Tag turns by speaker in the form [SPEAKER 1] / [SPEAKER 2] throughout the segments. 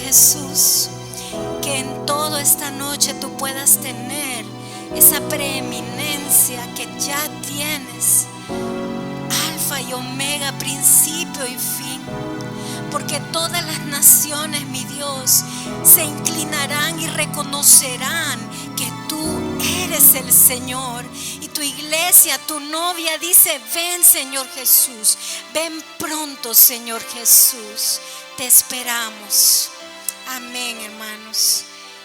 [SPEAKER 1] Jesús, que en toda esta noche tú puedas tener esa preeminencia que ya tienes, Alfa y Omega, principio y fin. Porque todas las naciones, mi Dios, se inclinarán y reconocerán que tú eres el Señor. Y tu iglesia, tu novia dice: ven, Señor Jesús, ven pronto, Señor Jesús, te esperamos. Amén, hermanos.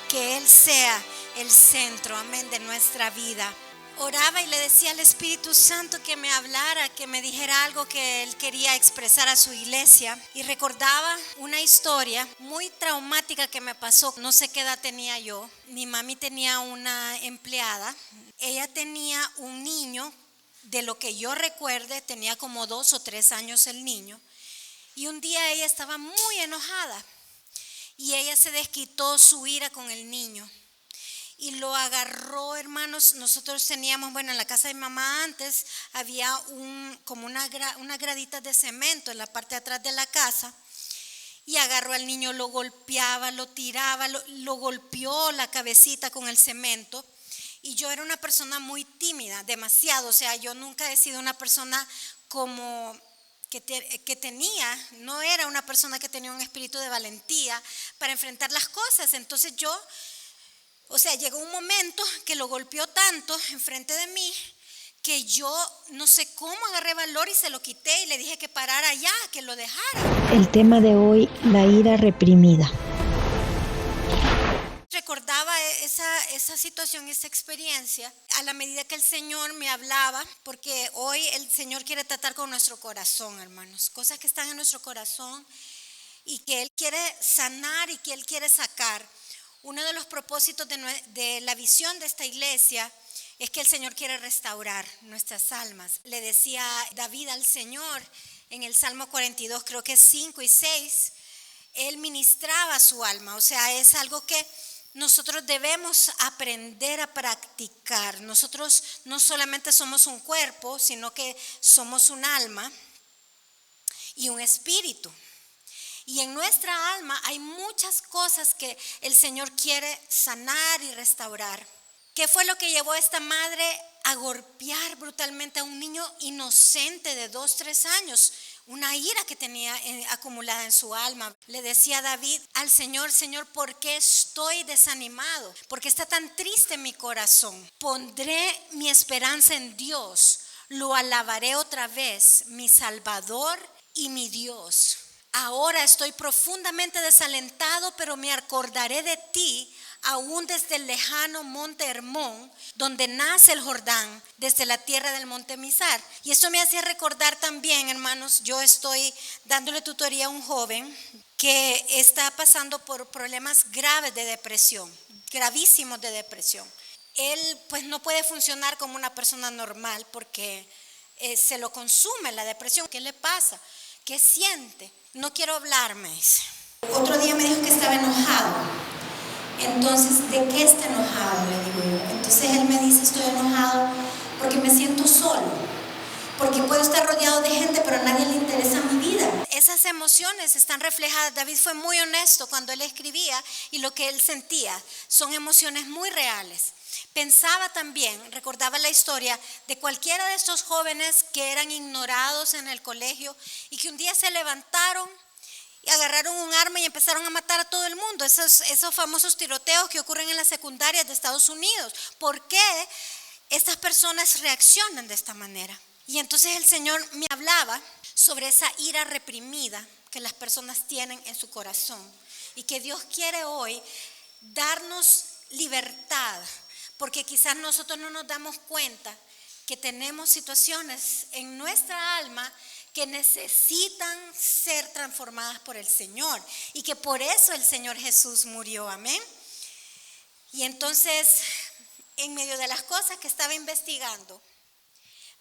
[SPEAKER 1] Que Él sea el centro, amén, de nuestra vida. Oraba y le decía al Espíritu Santo que me hablara, que me dijera algo que Él quería expresar a su iglesia. Y recordaba una historia muy traumática que me pasó. No sé qué edad tenía yo. Mi mami tenía una empleada. Ella tenía un niño, de lo que yo recuerde, tenía como 2 o 3 años el niño. Y un día ella estaba muy enojada y ella se desquitó su ira con el niño. Y lo agarró, hermanos. Nosotros teníamos, en la casa de mi mamá antes había como una gradita de cemento en la parte de atrás de la casa. Y agarró al niño, lo golpeaba, lo tiraba, lo golpeó la cabecita con el cemento. Y yo era una persona muy tímida, demasiado. O sea, yo nunca he sido una persona como no era una persona que tenía un espíritu de valentía para enfrentar las cosas. Entonces llegó un momento que lo golpeó tanto enfrente de mí que yo no sé cómo agarré valor y se lo quité y le dije que parara ya, que lo dejara.
[SPEAKER 2] El tema de hoy, la ira reprimida.
[SPEAKER 1] Recordaba esa situación, esa experiencia, a la medida que el Señor me hablaba, porque hoy el Señor quiere tratar con nuestro corazón, hermanos, cosas que están en nuestro corazón y que Él quiere sanar y que Él quiere sacar. Uno de los propósitos de la visión de esta iglesia es que el Señor quiere restaurar nuestras almas. Le decía David al Señor en el Salmo 42, creo que es 5 y 6, Él ministraba su alma. O sea, es algo que nosotros debemos aprender a practicar. Nosotros no solamente somos un cuerpo, sino que somos un alma y un espíritu. Y en nuestra alma hay muchas cosas que el Señor quiere sanar y restaurar. ¿Qué fue lo que llevó a esta madre a golpear brutalmente a un niño inocente de 2, 3 años? Una ira que tenía acumulada en su alma. Le decía David al Señor: Señor, ¿por qué estoy desanimado? ¿Por qué está tan triste mi corazón? Pondré mi esperanza en Dios. Lo alabaré otra vez, mi Salvador y mi Dios. Ahora estoy profundamente desalentado, pero me acordaré de ti aún desde el lejano monte Hermón, donde nace el Jordán, desde la tierra del monte Mizar. Y eso me hacía recordar también, hermanos, yo estoy dándole tutoría a un joven que está pasando por problemas graves de depresión, gravísimos de depresión. Él pues no puede funcionar como una persona normal porque se lo consume la depresión. ¿Qué le pasa? ¿Qué siente? No quiero hablar, me dice. Otro día me dijo que estaba enojado. Entonces, ¿de qué está enojado? Le digo yo. Entonces él me dice: estoy enojado porque me siento solo, porque puedo estar rodeado de gente, pero a nadie le interesa mi vida. Esas emociones están reflejadas. David fue muy honesto cuando él escribía, y lo que él sentía son emociones muy reales. Pensaba también, recordaba la historia de cualquiera de estos jóvenes que eran ignorados en el colegio y que un día se levantaron y agarraron un arma y empezaron a matar a todo el mundo. Esos famosos tiroteos que ocurren en las secundarias de Estados Unidos. ¿Por qué estas personas reaccionan de esta manera? Y entonces el Señor me hablaba sobre esa ira reprimida que las personas tienen en su corazón y que Dios quiere hoy darnos libertad. Porque quizás nosotros no nos damos cuenta que tenemos situaciones en nuestra alma que necesitan ser transformadas por el Señor y que por eso el Señor Jesús murió, amén. Y entonces, en medio de las cosas que estaba investigando,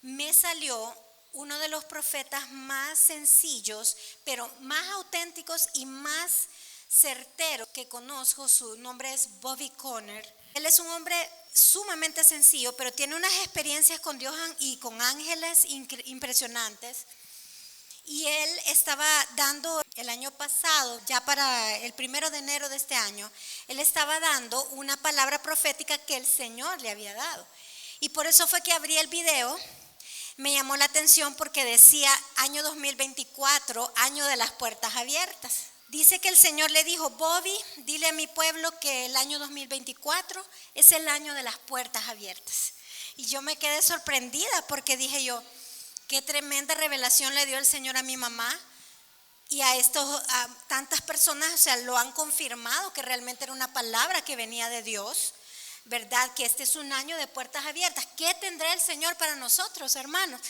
[SPEAKER 1] me salió uno de los profetas más sencillos, pero más auténticos y más certeros que conozco. Su nombre es Bobby Conner. Él es un hombre sumamente sencillo, pero tiene unas experiencias con Dios y con ángeles impresionantes. Y él estaba dando el año pasado, ya para el 1 de enero de este año, él estaba dando una palabra profética que el Señor le había dado. Y por eso fue que abrí el video. Me llamó la atención porque decía año 2024, año de las puertas abiertas. Dice que el Señor le dijo: Bobby, dile a mi pueblo que el año 2024 es el año de las puertas abiertas. Y yo me quedé sorprendida porque dije yo, qué tremenda revelación le dio el Señor a mi mamá. Y a tantas personas, o sea, lo han confirmado que realmente era una palabra que venía de Dios, ¿verdad? Que este es un año de puertas abiertas. ¿Qué tendrá el Señor para nosotros, hermanos?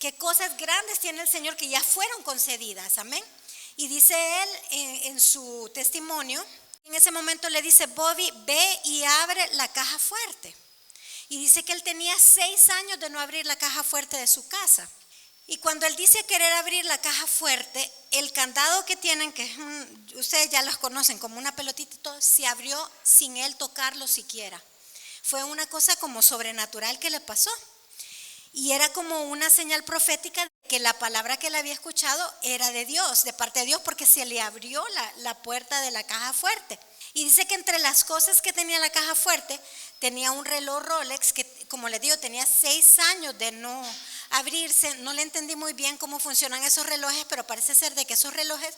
[SPEAKER 1] ¿Qué cosas grandes tiene el Señor que ya fueron concedidas? Amén. Y dice él en su testimonio, en ese momento le dice: Bobby, ve y abre la caja fuerte. Y dice que él tenía 6 años de no abrir la caja fuerte de su casa. Y cuando él dice querer abrir la caja fuerte, el candado que tienen, que ustedes ya los conocen, como una pelotita y todo, se abrió sin él tocarlo siquiera. Fue una cosa como sobrenatural que le pasó. Y era como una señal profética que la palabra que él había escuchado era de Dios, de parte de Dios, porque se le abrió la puerta de la caja fuerte. Y dice que entre las cosas que tenía la caja fuerte, tenía un reloj Rolex que, como les digo, tenía 6 años de no abrirse. No le entendí muy bien cómo funcionan esos relojes, pero parece ser de que esos relojes,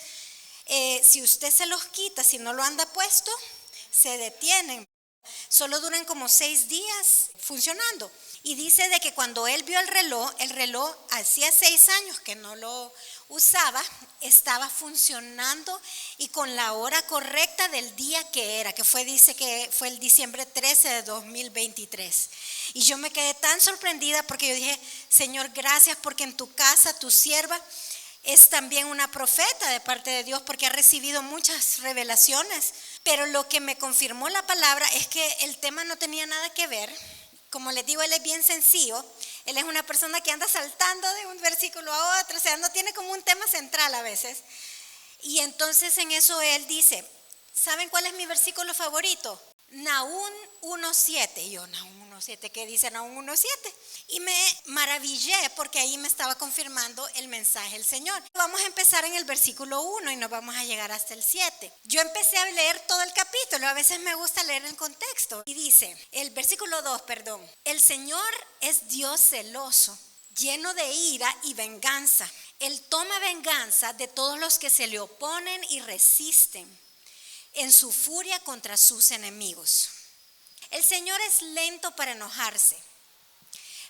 [SPEAKER 1] si usted se los quita, si no lo anda puesto, se detienen. Solo duran como 6 días funcionando. Y dice de que cuando él vio el reloj hacía 6 años que no lo usaba, estaba funcionando y con la hora correcta del día que era, dice que fue el diciembre 13 de 2023. Y yo me quedé tan sorprendida porque yo dije: Señor, gracias, porque en tu casa tu sierva es también una profeta de parte de Dios, porque ha recibido muchas revelaciones. Pero lo que me confirmó la palabra es que el tema no tenía nada que ver. Como les digo, él es bien sencillo. Él es una persona que anda saltando de un versículo a otro, o sea, no tiene como un tema central a veces. Y entonces en eso él dice: ¿saben cuál es mi versículo favorito? Nahum 1:7. Y yo, Nahum 1:7, ¿qué dice Nahum 1:7? Y me maravillé porque ahí me estaba confirmando el mensaje del Señor. Vamos a empezar en el versículo 1 y nos vamos a llegar hasta el 7. Yo empecé a leer todo el capítulo, a veces me gusta leer el contexto. Y dice, el versículo 2, perdón: el Señor es Dios celoso, lleno de ira y venganza. Él toma venganza de todos los que se le oponen y resisten en su furia contra sus enemigos. El Señor es lento para enojarse,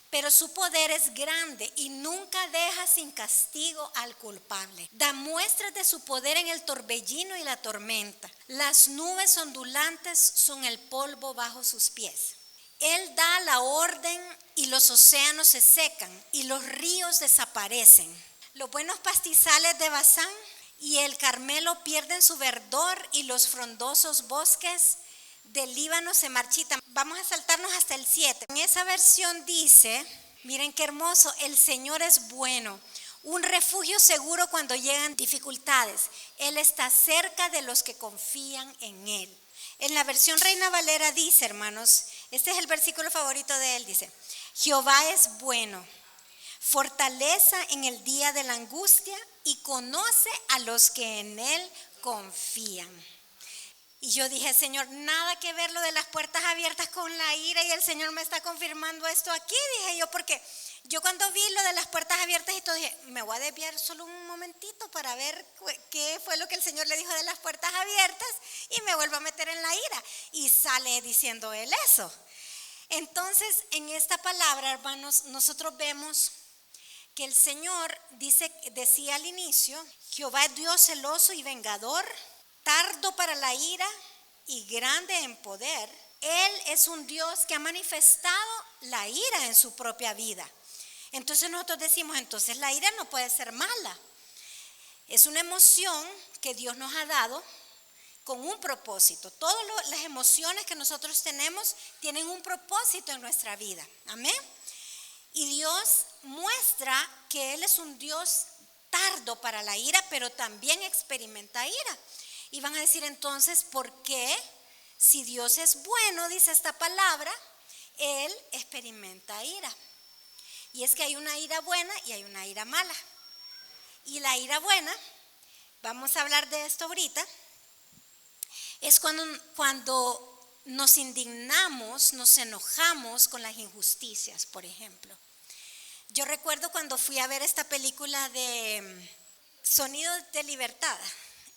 [SPEAKER 1] pero su poder es grande y nunca deja sin castigo al culpable. Da muestras de su poder en el torbellino y la tormenta. Las nubes ondulantes son el polvo bajo sus pies. Él da la orden y los océanos se secan y los ríos desaparecen. Los buenos pastizales de Basán y el Carmelo pierden su verdor y los frondosos bosques del Líbano se marchitan. Vamos a saltarnos hasta el 7. En esa versión dice, miren qué hermoso: el Señor es bueno, un refugio seguro cuando llegan dificultades. Él está cerca de los que confían en Él. En la versión Reina Valera dice, hermanos, este es el versículo favorito de él, dice: Jehová es bueno, fortaleza en el día de la angustia y conoce a los que en Él confían. Y yo dije: Señor, nada que ver lo de las puertas abiertas con la ira, y el Señor me está confirmando esto aquí, dije yo, porque yo cuando vi lo de las puertas abiertas y todo, dije, me voy a desviar solo un momentito para ver qué fue lo que el Señor le dijo de las puertas abiertas, y me vuelvo a meter en la ira, y sale diciendo él eso. Entonces, en esta palabra, hermanos, nosotros vemos que el Señor decía al inicio: Jehová es Dios celoso y vengador, tardo para la ira y grande en poder. Él es un Dios que ha manifestado la ira en su propia vida. Entonces nosotros decimos, entonces la ira no puede ser mala. Es una emoción que Dios nos ha dado con un propósito. Todas las emociones que nosotros tenemos tienen un propósito en nuestra vida. Amén. Y Dios muestra que Él es un Dios tardo para la ira, pero también experimenta ira. Y van a decir entonces, ¿por qué? Si Dios es bueno, dice esta palabra, Él experimenta ira. Y es que hay una ira buena y hay una ira mala. Y la ira buena, vamos a hablar de esto ahorita, es cuando nos indignamos, nos enojamos con las injusticias, por ejemplo. Yo recuerdo cuando fui a ver esta película de Sonido de Libertad.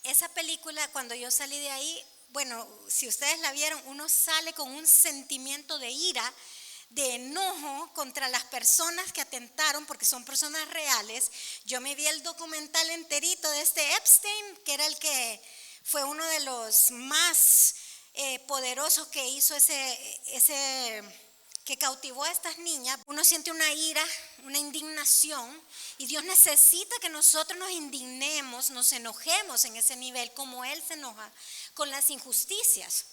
[SPEAKER 1] Esa película, cuando yo salí de ahí, bueno, si ustedes la vieron, uno sale con un sentimiento de ira, de enojo contra las personas que atentaron, porque son personas reales. Yo me vi el documental enterito de este Epstein, que era el que fue uno de los más poderosos que hizo que cautivó a estas niñas. Uno siente una ira, una indignación, y Dios necesita que nosotros nos indignemos, nos enojemos en ese nivel, como Él se enoja con las injusticias.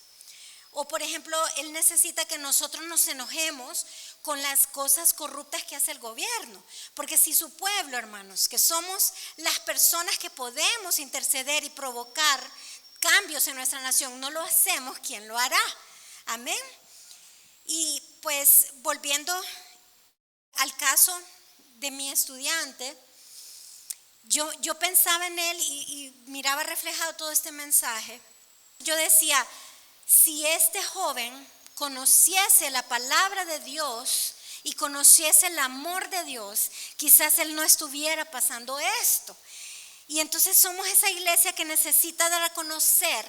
[SPEAKER 1] O por ejemplo, Él necesita que nosotros nos enojemos con las cosas corruptas que hace el gobierno. Porque si su pueblo, hermanos, que somos las personas que podemos interceder y provocar cambios en nuestra nación, no lo hacemos, ¿quién lo hará? Amén. Y pues volviendo al caso de mi estudiante, yo pensaba en él y miraba reflejado todo este mensaje. Yo decía, si este joven conociese la palabra de Dios y conociese el amor de Dios, quizás él no estuviera pasando esto. Y entonces somos esa iglesia que necesita dar a conocer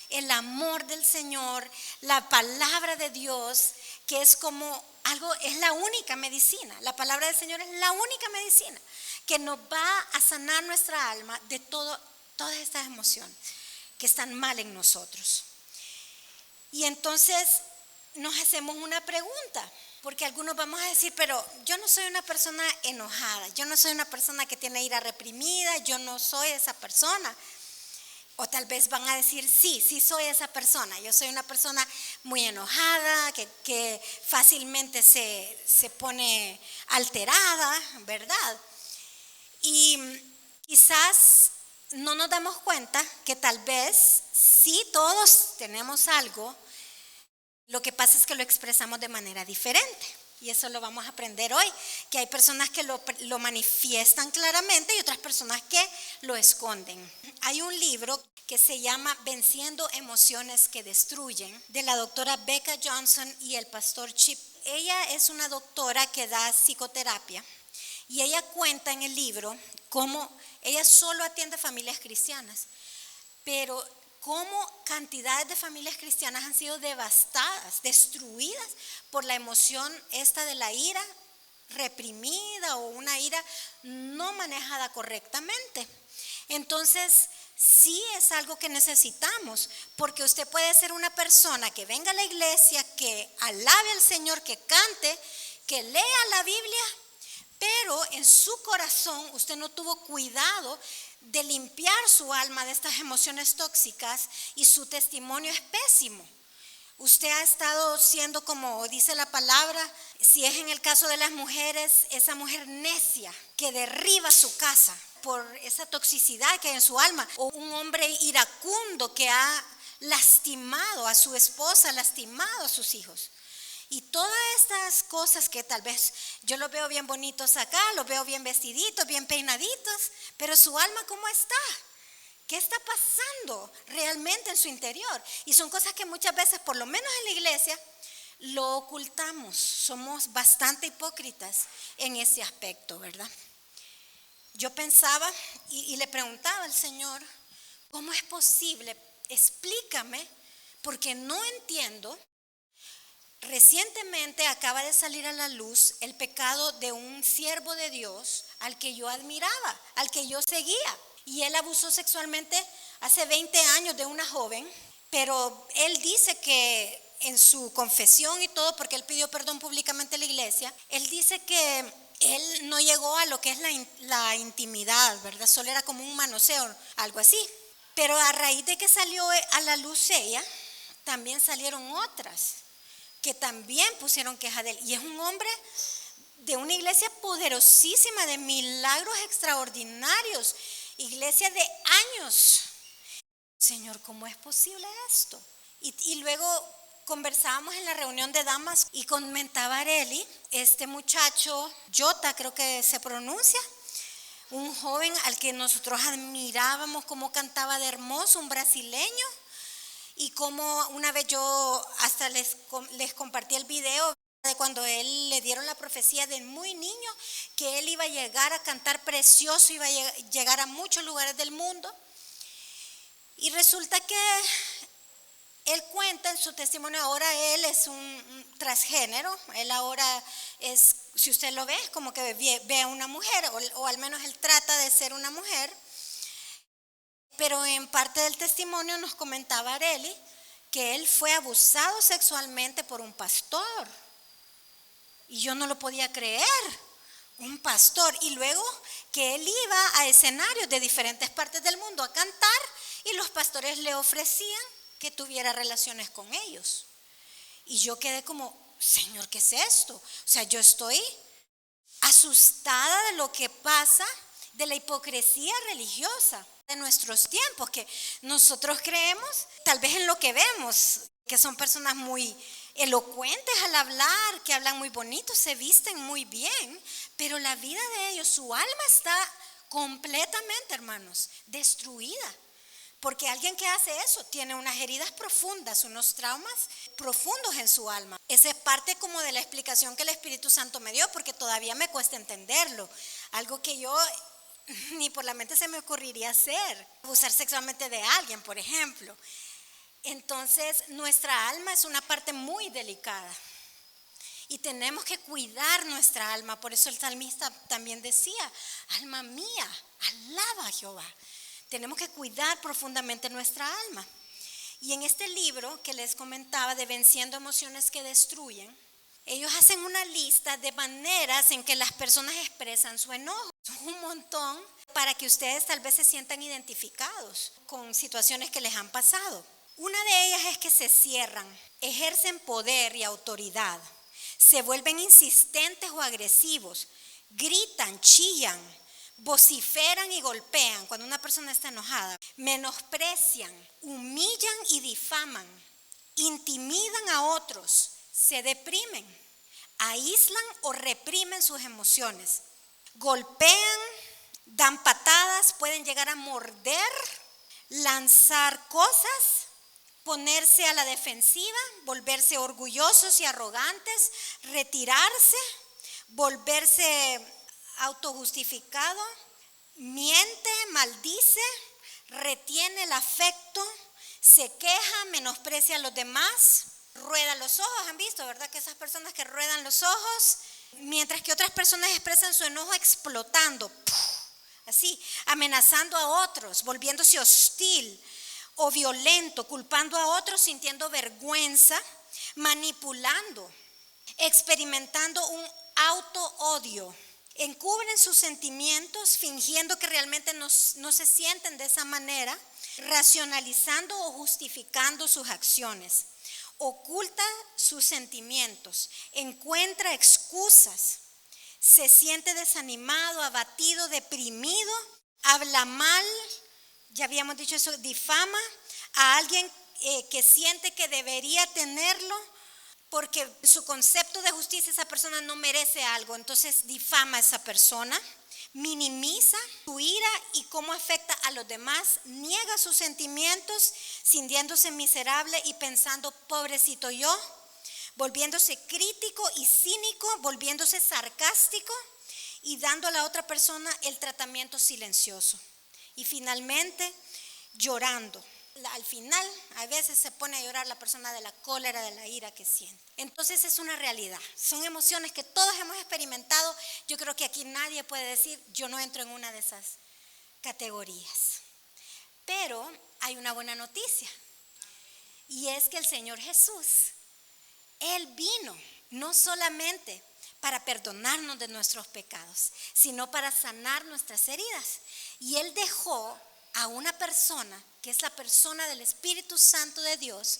[SPEAKER 1] el amor del Señor, la palabra de Dios, que es como algo, es la única medicina. La palabra del Señor es la única medicina que nos va a sanar nuestra alma de todas estas emociones que están mal en nosotros. Y entonces nos hacemos una pregunta, porque algunos vamos a decir, pero yo no soy una persona enojada, yo no soy una persona que tiene ira reprimida, yo no soy esa persona. O tal vez van a decir, sí soy esa persona, yo soy una persona muy enojada, que fácilmente se pone alterada, ¿verdad? Y quizás no nos damos cuenta que tal vez sí todos tenemos algo, lo que pasa es que lo expresamos de manera diferente. Y eso lo vamos a aprender hoy, que hay personas que lo manifiestan claramente y otras personas que lo esconden. Hay un libro que se llama Venciendo emociones que destruyen, de la doctora Becca Johnson y el pastor Chip. Ella es una doctora que da psicoterapia y ella cuenta en el libro cómo ella solo atiende familias cristianas, pero cómo cantidades de familias cristianas han sido devastadas, destruidas por la emoción esta de la ira reprimida o una ira no manejada correctamente. Entonces, sí es algo que necesitamos, porque usted puede ser una persona que venga a la iglesia, que alabe al Señor, que cante, que lea la Biblia, pero en su corazón usted no tuvo cuidado de limpiar su alma de estas emociones tóxicas y su testimonio es pésimo. Usted ha estado siendo, como dice la palabra, si es en el caso de las mujeres, esa mujer necia que derriba su casa por esa toxicidad que hay en su alma, o un hombre iracundo que ha lastimado a su esposa, lastimado a sus hijos. Y todas estas cosas que tal vez yo los veo bien bonitos acá, los veo bien vestiditos, bien peinaditos, pero su alma ¿cómo está? ¿Qué está pasando realmente en su interior? Y son cosas que muchas veces, por lo menos en la iglesia, lo ocultamos. Somos bastante hipócritas en ese aspecto, ¿verdad? Yo pensaba y le preguntaba al Señor, ¿cómo es posible? Explícame, porque no entiendo. Recientemente acaba de salir a la luz el pecado de un siervo de Dios al que yo admiraba, al que yo seguía. Y él abusó sexualmente hace 20 años de una joven, pero él dice que en su confesión y todo, porque él pidió perdón públicamente a la iglesia, él dice que él no llegó a lo que es la intimidad, ¿verdad? Solo era como un manoseo, algo así. Pero a raíz de que salió a la luz ella, también salieron otras que también pusieron queja de él. Y es un hombre de una iglesia poderosísima, de milagros extraordinarios, iglesia de años. Señor, ¿cómo es posible esto? Y luego conversábamos en la reunión de damas y comentaba Areli, este muchacho, Jota creo que se pronuncia, un joven al que nosotros admirábamos cómo cantaba de hermoso, un brasileño, y como una vez yo hasta les compartí el video de cuando él le dieron la profecía de muy niño, que él iba a llegar a cantar precioso, iba a llegar a muchos lugares del mundo. Y resulta que él cuenta en su testimonio, ahora él es un transgénero, él ahora es, si usted lo ve, es como que ve a una mujer, o al menos él trata de ser una mujer. Pero en parte del testimonio nos comentaba Areli que él fue abusado sexualmente por un pastor. Y yo no lo podía creer, un pastor. Y luego que él iba a escenarios de diferentes partes del mundo a cantar y los pastores le ofrecían que tuviera relaciones con ellos. Y yo quedé como, Señor, ¿qué es esto? O sea, yo estoy asustada de lo que pasa, de la hipocresía religiosa de nuestros tiempos, que nosotros creemos, tal vez en lo que vemos, que son personas muy elocuentes al hablar, que hablan muy bonito, se visten muy bien, pero la vida de ellos, su alma está completamente, hermanos, destruida. Porque alguien que hace eso tiene unas heridas profundas, unos traumas profundos en su alma. Esa es parte como de la explicación que el Espíritu Santo me dio, porque todavía me cuesta entenderlo. Algo que yo ni por la mente se me ocurriría hacer, abusar sexualmente de alguien, por ejemplo. Entonces, nuestra alma es una parte muy delicada y tenemos que cuidar nuestra alma. Por eso el salmista también decía, alma mía, alaba a Jehová. Tenemos que cuidar profundamente nuestra alma. Y en este libro que les comentaba de Venciendo emociones que destruyen, ellos hacen una lista de maneras en que las personas expresan su enojo. Son un montón para que ustedes tal vez se sientan identificados con situaciones que les han pasado. Una de ellas es que se cierran, ejercen poder y autoridad, se vuelven insistentes o agresivos, gritan, chillan, vociferan y golpean cuando una persona está enojada, menosprecian, humillan y difaman, intimidan a otros, se deprimen, aíslan o reprimen sus emociones, golpean, dan patadas, pueden llegar a morder, lanzar cosas, ponerse a la defensiva, volverse orgullosos y arrogantes, retirarse, volverse autojustificado, miente, maldice, retiene el afecto, se queja, menosprecia a los demás, rueda los ojos. ¿Han visto, verdad, que esas personas que ruedan los ojos? Mientras que otras personas expresan su enojo explotando, así, amenazando a otros, volviéndose hostil o violento, culpando a otros, sintiendo vergüenza, manipulando, experimentando un auto-odio. Encubren sus sentimientos fingiendo que realmente no se sienten de esa manera, racionalizando o justificando sus acciones. Oculta sus sentimientos, encuentra excusas, se siente desanimado, abatido, deprimido, habla mal, ya habíamos dicho eso, difama a alguien que siente que debería tenerlo, porque su concepto de justicia, esa persona no merece algo, entonces difama a esa persona, minimiza su ira y cómo afecta a los demás, niega sus sentimientos, sintiéndose miserable y pensando, pobrecito yo, volviéndose crítico y cínico, volviéndose sarcástico y dando a la otra persona el tratamiento silencioso. Y finalmente, llorando. Al final, a veces se pone a llorar la persona de la cólera, de la ira que siente. Entonces es una realidad, son emociones que todos hemos experimentado. Yo creo que aquí nadie puede decir, yo no entro en una de esas categorías. Pero hay una buena noticia, y es que el Señor Jesús, Él vino no solamente para perdonarnos de nuestros pecados, sino para sanar nuestras heridas. Y Él dejó a una persona, que es la persona del Espíritu Santo de Dios,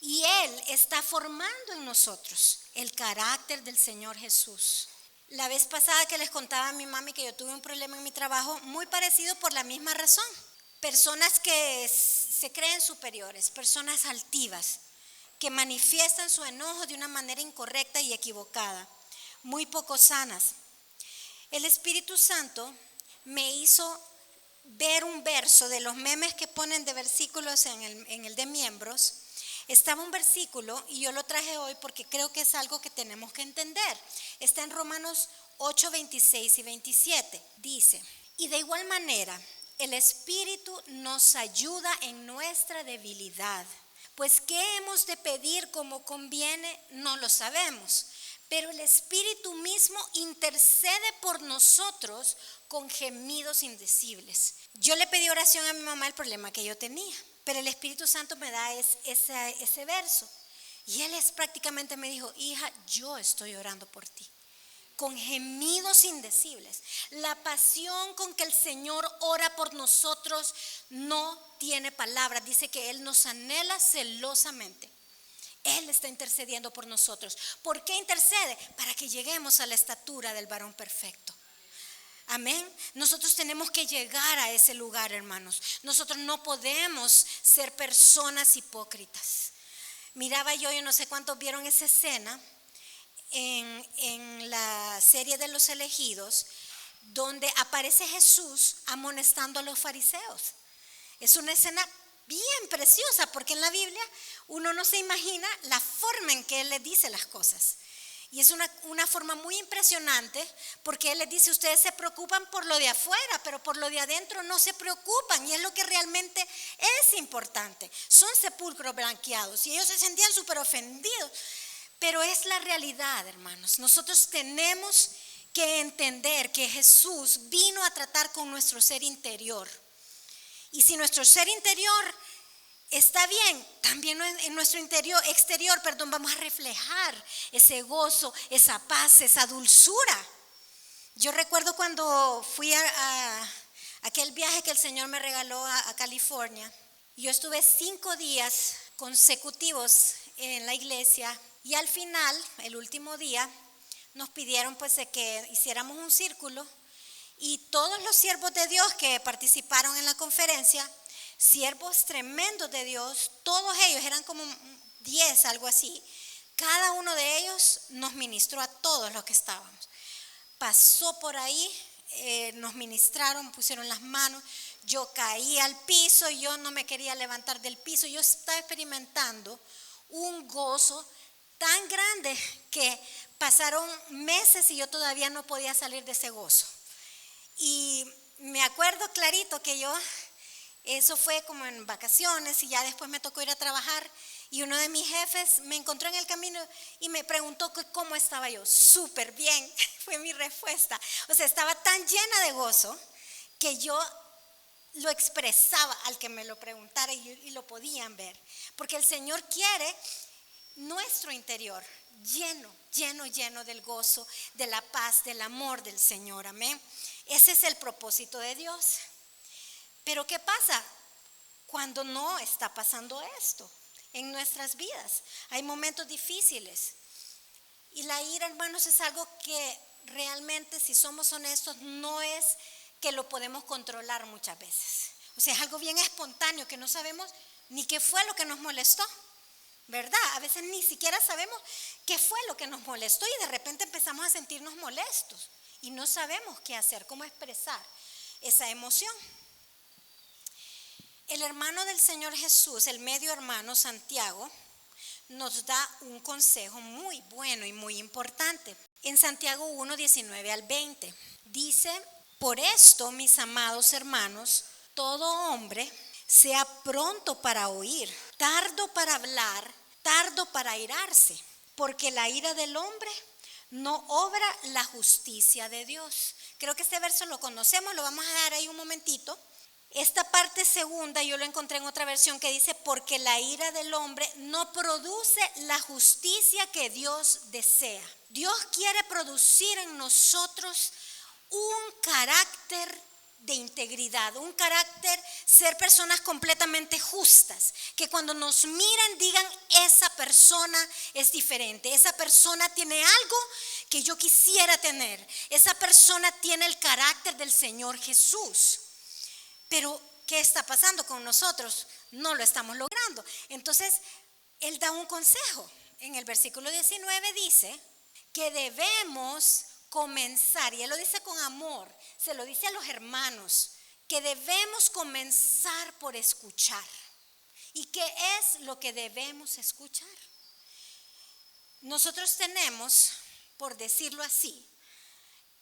[SPEAKER 1] y Él está formando en nosotros el carácter del Señor Jesús. La vez pasada que les contaba a mi mami que yo tuve un problema en mi trabajo muy parecido por la misma razón. Personas que se creen superiores, personas altivas, que manifiestan su enojo de una manera incorrecta y equivocada, muy poco sanas. El Espíritu Santo me hizo ver un verso de los memes que ponen de versículos en el de miembros. Estaba un versículo y yo lo traje hoy porque creo que es algo que tenemos que entender. Está en Romanos 8, 26 y 27. Dice: y de igual manera el Espíritu nos ayuda en nuestra debilidad, pues qué hemos de pedir como conviene no lo sabemos, pero el Espíritu mismo intercede por nosotros con gemidos indecibles. Yo le pedí oración a mi mamá el problema que yo tenía, pero el Espíritu Santo me da ese verso. Y él prácticamente me dijo: hija, yo estoy orando por ti, con gemidos indecibles. La pasión con que el Señor ora por nosotros no tiene palabras. Dice que Él nos anhela celosamente. Él está intercediendo por nosotros. ¿Por qué intercede? Para que lleguemos a la estatura del varón perfecto. Amén. Nosotros tenemos que llegar a ese lugar, hermanos. Nosotros no podemos ser personas hipócritas. Miraba yo no sé cuántos vieron esa escena en la serie de los elegidos, donde aparece Jesús amonestando a los fariseos. Es una escena bien preciosa, porque en la Biblia uno no se imagina la forma en que Él les dice las cosas. Y es una forma muy impresionante, porque Él les dice: ustedes se preocupan por lo de afuera, pero por lo de adentro no se preocupan. Y es lo que realmente es importante. Son sepulcros blanqueados. Y ellos se sentían súper ofendidos. Pero es la realidad, hermanos. Nosotros tenemos que entender que Jesús vino a tratar con nuestro ser interior. Y si nuestro ser interior está bien, también en nuestro exterior, vamos a reflejar ese gozo, esa paz, esa dulzura. Yo recuerdo cuando fui a aquel viaje que el Señor me regaló a California. Yo estuve 5 días consecutivos en la iglesia, y al final, el último día, nos pidieron pues de que hiciéramos un círculo, y todos los siervos de Dios que participaron en la conferencia, siervos tremendos de Dios, todos ellos, eran como 10, algo así, cada uno de ellos nos ministró a todos los que estábamos. Pasó por ahí, nos ministraron, pusieron las manos. Yo caí al piso, yo no me quería levantar del piso. Yo estaba experimentando un gozo tan grande que pasaron meses y yo todavía no podía salir de ese gozo. Y me acuerdo clarito que eso fue como en vacaciones, y ya después me tocó ir a trabajar, y uno de mis jefes me encontró en el camino y me preguntó cómo estaba yo. Súper bien, fue mi respuesta. O sea, estaba tan llena de gozo que yo lo expresaba al que me lo preguntara, y lo podían ver, porque el Señor quiere nuestro interior lleno del gozo, de la paz, del amor del Señor. Amén. Ese es el propósito de Dios. Pero ¿qué pasa cuando no está pasando esto en nuestras vidas? Hay momentos difíciles, y la ira, hermanos, es algo que realmente, si somos honestos, no es que lo podemos controlar muchas veces. O sea, es algo bien espontáneo que no sabemos ni qué fue lo que nos molestó, ¿verdad? A veces ni siquiera sabemos qué fue lo que nos molestó, y de repente empezamos a sentirnos molestos y no sabemos qué hacer, cómo expresar esa emoción. El hermano del Señor Jesús, el medio hermano Santiago, nos da un consejo muy bueno y muy importante. En Santiago 1, 19 al 20 dice: por esto, mis amados hermanos, todo hombre sea pronto para oír, tardo para hablar, tardo para airarse, porque la ira del hombre no obra la justicia de Dios. Creo que este verso lo conocemos, lo vamos a dar ahí un momentito. Esta parte segunda yo lo encontré en otra versión que dice: porque la ira del hombre no produce la justicia que Dios desea. Dios quiere producir en nosotros un carácter de integridad, un carácter, ser personas completamente justas, que cuando nos miren digan: esa persona es diferente, esa persona tiene algo que yo quisiera tener, esa persona tiene el carácter del Señor Jesús. Pero ¿qué está pasando con nosotros? No lo estamos logrando. Entonces Él da un consejo. En el versículo 19 dice que debemos comenzar, y Él lo dice con amor, se lo dice a los hermanos, que debemos comenzar por escuchar. ¿Y qué es lo que debemos escuchar? Nosotros tenemos, por decirlo así,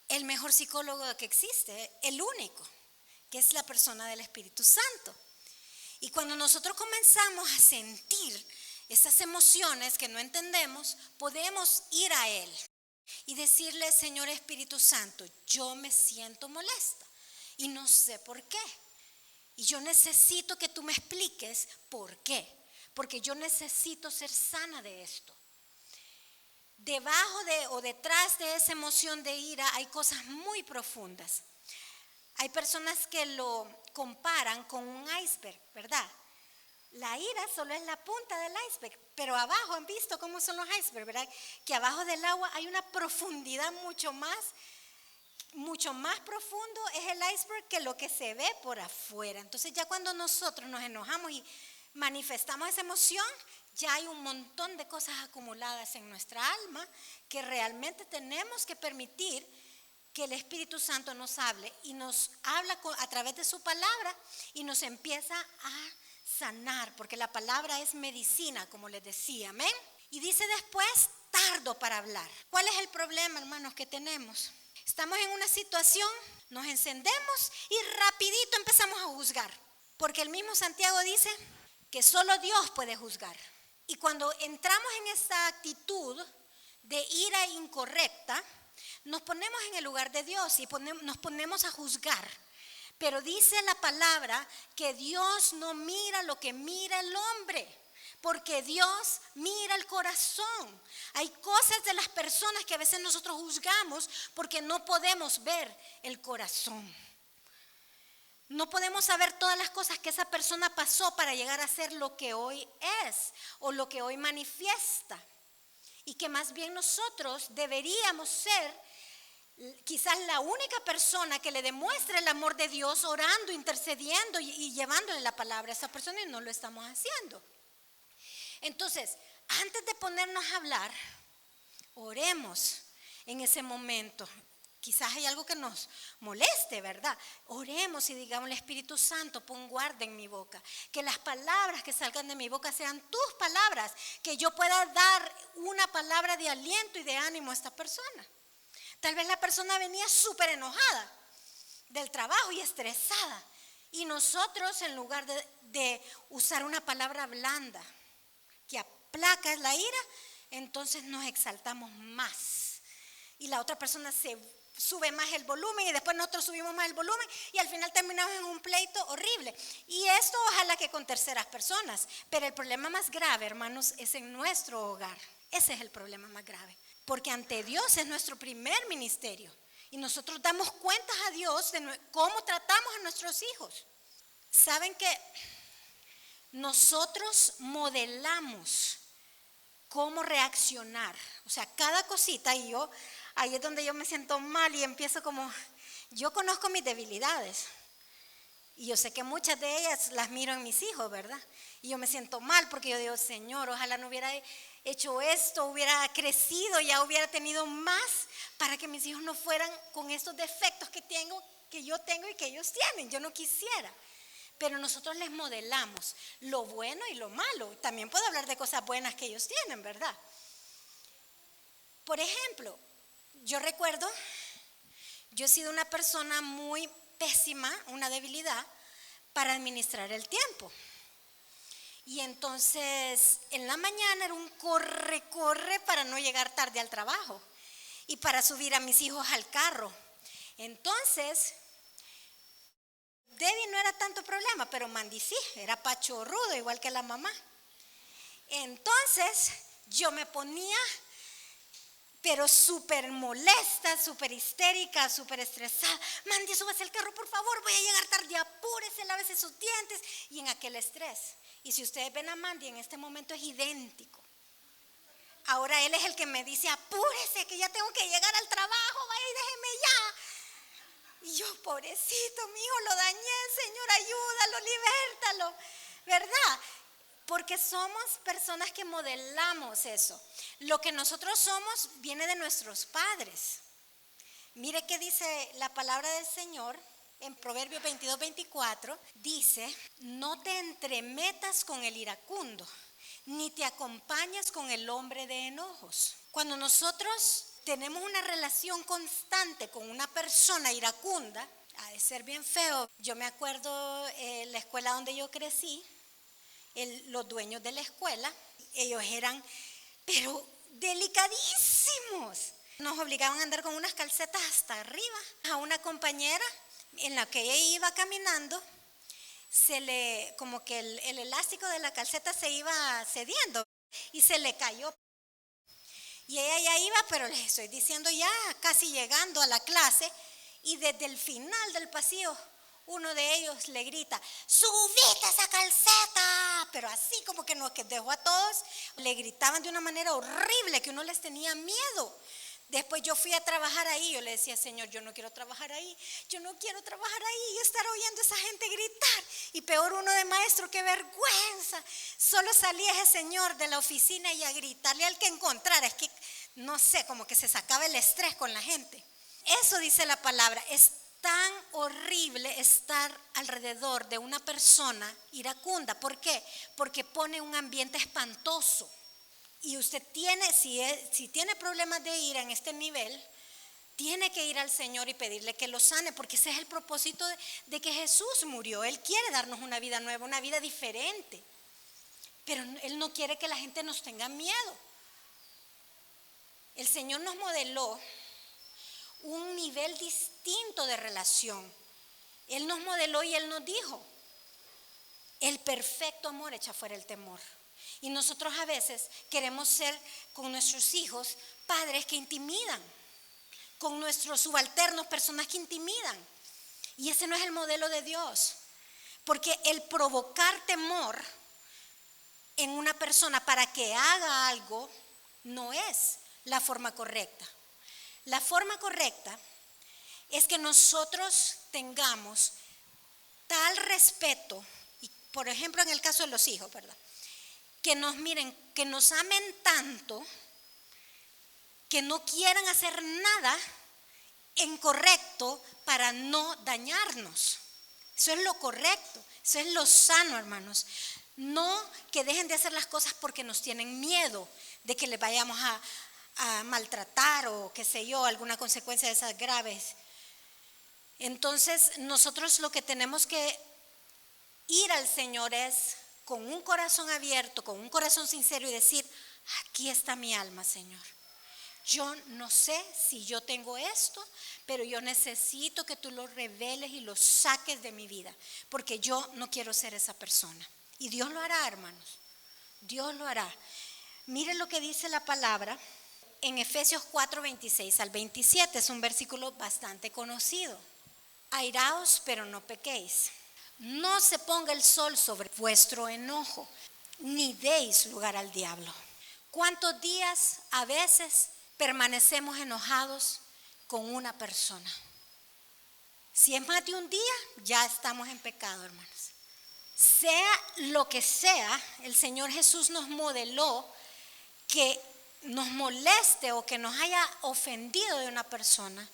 [SPEAKER 1] el mejor psicólogo que existe, el único, que es la persona del Espíritu Santo. Y cuando nosotros comenzamos a sentir esas emociones que no entendemos, podemos ir a Él y decirle: Señor Espíritu Santo, yo me siento molesta y no sé por qué. Y yo necesito que tú me expliques por qué. Porque yo necesito ser sana de esto. Debajo de o detrás de esa emoción de ira hay cosas muy profundas. Hay personas que lo comparan con un iceberg, ¿verdad? La ira solo es la punta del iceberg, pero abajo, ¿han visto cómo son los icebergs, verdad? Que abajo del agua hay una profundidad mucho más profundo es el iceberg que lo que se ve por afuera. Entonces ya cuando nosotros nos enojamos y manifestamos esa emoción, ya hay un montón de cosas acumuladas en nuestra alma que realmente tenemos que permitir que el Espíritu Santo nos hable y nos habla a través de su palabra y nos empieza a sanar, porque la palabra es medicina, como les decía, amén. Y dice después, tardo para hablar. ¿Cuál es el problema, hermanos, que tenemos? Estamos en una situación, nos encendemos y rapidito empezamos a juzgar, porque el mismo Santiago dice que solo Dios puede juzgar. Y cuando entramos en esta actitud de ira incorrecta, nos ponemos en el lugar de Dios y nos ponemos a juzgar. Pero dice la palabra que Dios no mira lo que mira el hombre, porque Dios mira el corazón. Hay cosas de las personas que a veces nosotros juzgamos porque no podemos ver el corazón. No podemos saber todas las cosas que esa persona pasó para llegar a ser lo que hoy es o lo que hoy manifiesta. Y que más bien nosotros deberíamos ser quizás la única persona que le demuestre el amor de Dios orando, intercediendo y llevándole la palabra a esa persona, y no lo estamos haciendo. Entonces, antes de ponernos a hablar, oremos en ese momento. Quizás hay algo que nos moleste, ¿verdad? Oremos y digamos: Espíritu Santo, pon guarda en mi boca. Que las palabras que salgan de mi boca sean tus palabras. Que yo pueda dar una palabra de aliento y de ánimo a esta persona. Tal vez la persona venía súper enojada del trabajo y estresada. Y nosotros, en lugar de usar una palabra blanda que aplaca la ira, entonces nos exaltamos más. Y la otra persona se sube más el volumen y después nosotros subimos más el volumen y al final terminamos en un pleito horrible. Y esto ojalá que con terceras personas, pero el problema más grave, hermanos, es en nuestro hogar. Ese es el problema más grave, porque ante Dios es nuestro primer ministerio y nosotros damos cuentas a Dios de cómo tratamos a nuestros hijos. ¿Saben que nosotros modelamos cómo reaccionar? O sea, cada cosita, y ahí es donde yo me siento mal y empiezo como, yo conozco mis debilidades y yo sé que muchas de ellas las miro en mis hijos, ¿verdad? Y yo me siento mal porque yo digo: Señor, ojalá no hubiera hecho esto, hubiera crecido, ya hubiera tenido más para que mis hijos no fueran con estos defectos que yo tengo y que ellos tienen. Yo no quisiera. Pero nosotros les modelamos lo bueno y lo malo. También puedo hablar de cosas buenas que ellos tienen, ¿verdad? Por ejemplo, yo recuerdo, yo he sido una persona muy pésima, una debilidad, para administrar el tiempo. Y entonces en la mañana era un corre para no llegar tarde al trabajo y para subir a mis hijos al carro. Entonces Debbie no era tanto problema, pero Mandy sí, era pachorrudo igual que la mamá. Entonces yo me ponía pero súper molesta, súper histérica, súper estresada. Mandy, súbase al carro, por favor, voy a llegar tarde, apúrese, lávese sus dientes. Y en aquel estrés. Y si ustedes ven a Mandy en este momento es idéntico. Ahora él es el que me dice: apúrese, que ya tengo que llegar al trabajo, vaya y déjeme ya. Y yo: pobrecito, mi hijo, lo dañé, Señor, ayúdalo, libértalo, ¿verdad? Porque somos personas que modelamos eso. Lo que nosotros somos viene de nuestros padres. Mire qué dice la palabra del Señor en Proverbios 22:24. Dice: no te entremetas con el iracundo, ni te acompañes con el hombre de enojos. Cuando nosotros tenemos una relación constante con una persona iracunda, ha de ser bien feo. Yo me acuerdo la escuela donde yo crecí, los dueños de la escuela, ellos eran, pero delicadísimos. Nos obligaban a andar con unas calcetas hasta arriba. A una compañera, en la que ella iba caminando, como que el elástico de la calceta se iba cediendo y se le cayó. Y ella ya iba, pero les estoy diciendo, ya casi llegando a la clase, y desde el final del pasillo uno de ellos le grita: subite esa calceta, pero así como que nos dejó a todos, le gritaban de una manera horrible que uno les tenía miedo. Después yo fui a trabajar ahí, yo le decía: Señor, yo no quiero trabajar ahí, yo no quiero trabajar ahí, y estar oyendo a esa gente gritar, y peor uno de maestro, qué vergüenza. Solo salía ese señor de la oficina y a gritarle al que encontrara, es que no sé, como que se sacaba el estrés con la gente. Eso dice la palabra. Es tan horrible estar alrededor de una persona iracunda. ¿Por qué? Porque pone un ambiente espantoso. Y usted tiene, si tiene problemas de ira en este nivel, tiene que ir al Señor y pedirle que lo sane, porque ese es el propósito de que Jesús murió. Él quiere darnos una vida nueva, una vida diferente. Pero Él no quiere que la gente nos tenga miedo. El Señor nos modeló un nivel distinto de relación. Él nos modeló y Él nos dijo: el perfecto amor echa fuera el temor. Y nosotros a veces queremos ser con nuestros hijos padres que intimidan, con nuestros subalternos personas que intimidan. Y ese no es el modelo de Dios. Porque el provocar temor en una persona para que haga algo no es la forma correcta. La forma correcta es que nosotros tengamos tal respeto, y por ejemplo en el caso de los hijos, ¿verdad? Que nos miren, que nos amen tanto, que no quieran hacer nada incorrecto para no dañarnos. Eso es lo correcto, eso es lo sano, hermanos. No que dejen de hacer las cosas porque nos tienen miedo de que les vayamos a maltratar o qué sé yo, alguna consecuencia de esas graves. Entonces nosotros lo que tenemos que ir al Señor es con un corazón abierto, con un corazón sincero, y decir: aquí está mi alma, Señor. Yo no sé si yo tengo esto, pero yo necesito que tú lo reveles y lo saques de mi vida, porque yo no quiero ser esa persona. Y Dios lo hará, hermanos. Dios lo hará. Miren lo que dice la palabra en Efesios 4:26 al 27. Es un versículo bastante conocido. Airaos, pero no pequéis. No se ponga el sol sobre vuestro enojo, ni deis lugar al diablo. ¿Cuántos días a veces permanecemos enojados con una persona? Si es más de un día, ya estamos en pecado, hermanos. Sea lo que sea, el Señor Jesús nos modeló que nos moleste o que nos haya ofendido de una persona.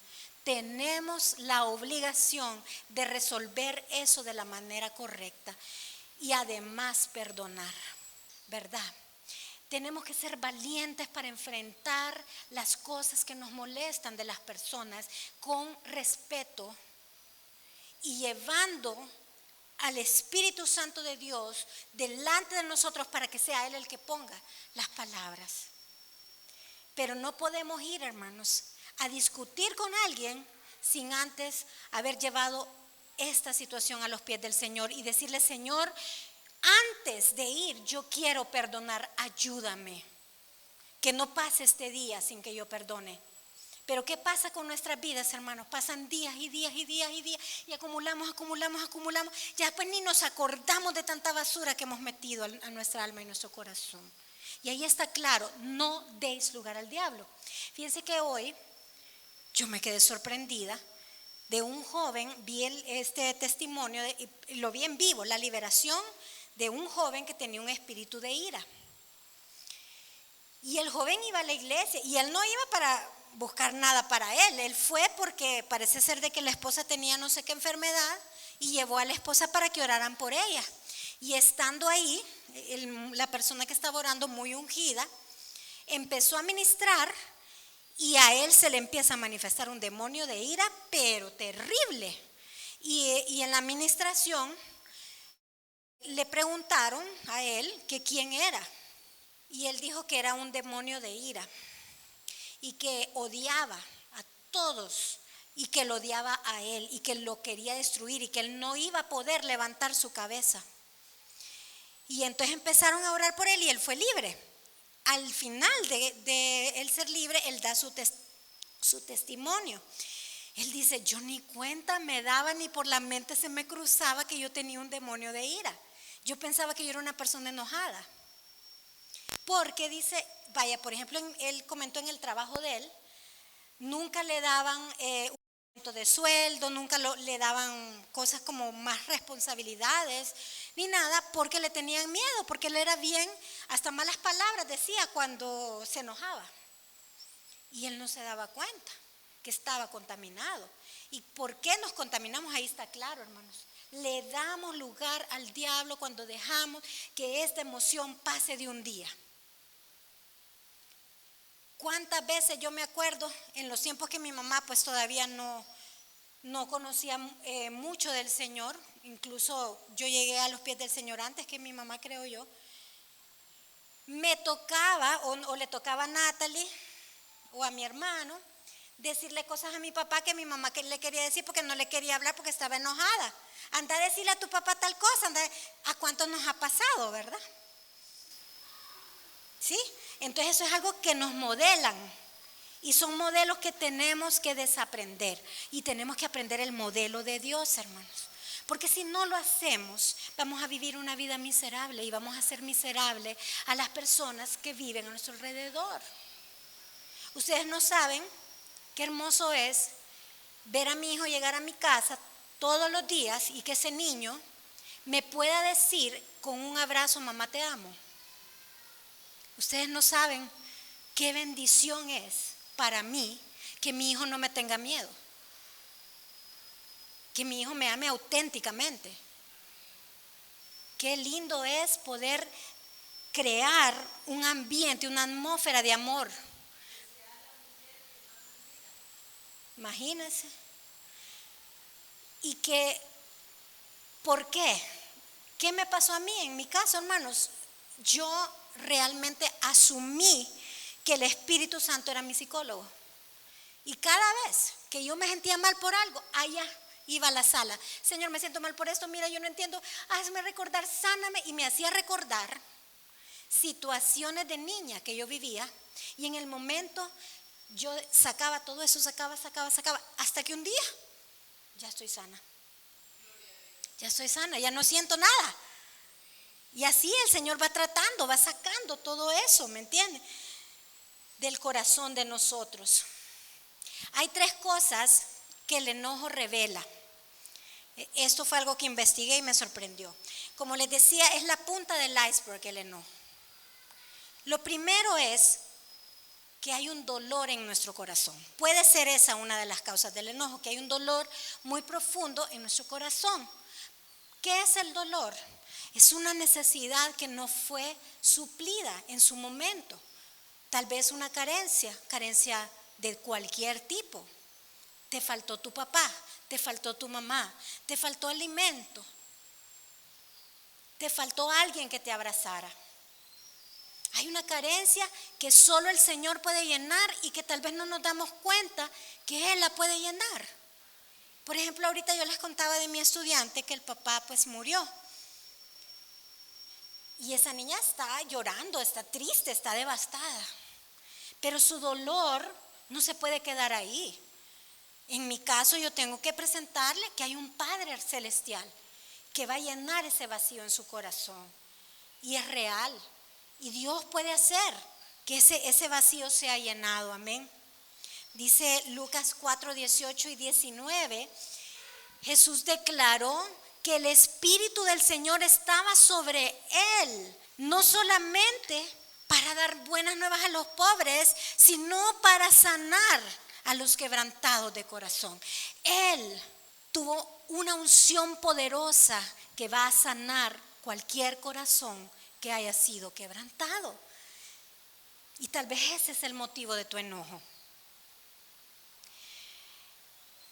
[SPEAKER 1] Tenemos la obligación de resolver eso de la manera correcta y además perdonar, ¿verdad? Tenemos que ser valientes para enfrentar las cosas que nos molestan de las personas con respeto y llevando al Espíritu Santo de Dios delante de nosotros para que sea Él el que ponga las palabras. Pero no podemos ir, hermanos, a discutir con alguien sin antes haber llevado esta situación a los pies del Señor y decirle: Señor, antes de ir yo quiero perdonar, ayúdame, que no pase este día sin que yo perdone. Pero ¿qué pasa con nuestras vidas, hermanos? Pasan días y días y días y días y acumulamos, ya después ni nos acordamos de tanta basura que hemos metido a nuestra alma y nuestro corazón. Y ahí está claro: no deis lugar al diablo. Fíjense que hoy yo me quedé sorprendida de un joven, vi este testimonio, lo vi en vivo, la liberación de un joven que tenía un espíritu de ira. Y el joven iba a la iglesia y él no iba buscar nada para él. Él fue porque parece ser de que la esposa tenía no sé qué enfermedad y llevó a la esposa para que oraran por ella. Y estando ahí, la persona que estaba orando, muy ungida, empezó a ministrar y a él se le empieza a manifestar un demonio de ira, pero terrible. Y en la administración le preguntaron a él que quién era. Y él dijo que era un demonio de ira y que odiaba a todos y que lo odiaba a él y que lo quería destruir y que él no iba a poder levantar su cabeza. Y entonces empezaron a orar por él y él fue libre. Al final de él ser libre, él da su testimonio. Él dice, yo ni cuenta me daba, ni por la mente se me cruzaba que yo tenía un demonio de ira. Yo pensaba que yo era una persona enojada. Porque dice, vaya, por ejemplo, él comentó en el trabajo de él, nunca le daban un aumento de sueldo, nunca le daban cosas como más responsabilidades, ni nada, porque le tenían miedo, porque él era bien, hasta malas palabras decía cuando se enojaba. Y él no se daba cuenta que estaba contaminado. ¿Y por qué nos contaminamos? Ahí está claro, hermanos. Le damos lugar al diablo cuando dejamos que esta emoción pase de un día. ¿Cuántas veces yo me acuerdo en los tiempos que mi mamá pues todavía no conocía mucho del Señor? Incluso yo llegué a los pies del Señor antes que mi mamá, creo yo. Me tocaba o le tocaba a Natalie o a mi hermano decirle cosas a mi papá que mi mamá le quería decir porque no le quería hablar porque estaba enojada. Anda a decirle a tu papá tal cosa, ¿a cuánto nos ha pasado, verdad? ¿Sí? Entonces eso es algo que nos modelan y son modelos que tenemos que desaprender y tenemos que aprender el modelo de Dios, hermanos. Porque si no lo hacemos, vamos a vivir una vida miserable y vamos a hacer miserable a las personas que viven a nuestro alrededor. Ustedes no saben qué hermoso es ver a mi hijo llegar a mi casa todos los días y que ese niño me pueda decir con un abrazo, mamá te amo. Ustedes no saben qué bendición es para mí que mi hijo no me tenga miedo, que mi hijo me ame auténticamente. Qué lindo es poder crear un ambiente, una atmósfera de amor. Imagínense. Y que, ¿por qué? ¿Qué me pasó a mí? En mi caso, hermanos, yo realmente asumí que el Espíritu Santo era mi psicólogo. Y cada vez que yo me sentía mal por algo, allá iba a la sala. Señor, me siento mal por esto, mira, yo no entiendo, hazme recordar, sáname. Y me hacía recordar situaciones de niña que yo vivía. Y en el momento yo sacaba todo eso, sacaba, hasta que un día ya estoy sana. Ya estoy sana, ya no siento nada. Y así el Señor va tratando, va sacando todo eso, ¿me entiende? Del corazón de nosotros. Hay 3 cosas que el enojo revela. Esto fue algo que investigué y me sorprendió. Como les decía, es la punta del iceberg el enojo. Lo primero es que hay un dolor en nuestro corazón. Puede ser esa una de las causas del enojo, que hay un dolor muy profundo en nuestro corazón. ¿Qué es el dolor? Es una necesidad que no fue suplida en su momento. Tal vez una carencia de cualquier tipo. Te faltó tu papá, te faltó tu mamá, te faltó alimento, te faltó alguien que te abrazara. Hay una carencia que solo el Señor puede llenar y que tal vez no nos damos cuenta que Él la puede llenar. Por ejemplo, ahorita yo les contaba de mi estudiante que el papá pues murió. Y esa niña está llorando, está triste, está devastada. Pero su dolor no se puede quedar ahí. En mi caso yo tengo que presentarle que hay un Padre celestial que va a llenar ese vacío en su corazón. Y es real. Y Dios puede hacer que ese vacío sea llenado. Amén. Dice Lucas 4, 18 y 19. Jesús declaró que el Espíritu del Señor estaba sobre él. No solamente para dar buenas nuevas a los pobres, sino para sanar a los quebrantados de corazón. Él tuvo una unción poderosa que va a sanar cualquier corazón que haya sido quebrantado. Y tal vez ese es el motivo de tu enojo.